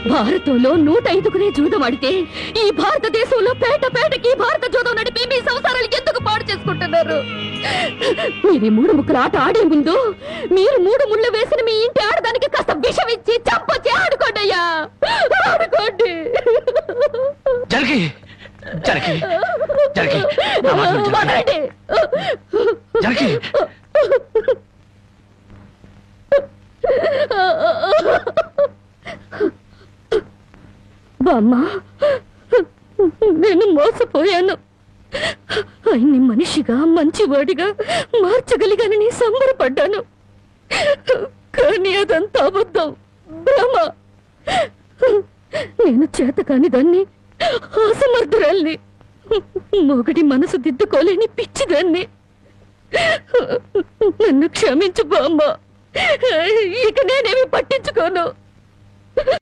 భారతంలో 105 జూదం ఆడితే ఈ భారతదేశంలో పేట పేటకి భారత జూదం నడిపి మీ సంసారాలు ఎందుకు పాడు చేసుకుంటున్నారు? మీరు 3 ముక్కల ఆట ఆడే ముందు మీరు 3 ముళ్ళు వేసిన మీ ఇంటి ఆడదానికి కాస్త విషం ఇచ్చి చంపొచ్చి ఆడుకోండి అయ్యా, ఆడుకోండి. జరగి జరగి జరగి జరగి బామ్మ, నేను మోసపోయాను. ఆయన్ని మనిషిగా మంచివాడిగా మార్చగలిగానని సంబరపడ్డాను. కానీ అదంతా అబద్ధం, భ్రమ. నేను చేతకాని దాన్ని, అసమర్థురాల్ని, మొగడి మనసు దిద్దుకోలేని పిచ్చిదాన్ని. నన్ను క్షమించు బామ్మ, ఇక నేనేమి పట్టించుకోను.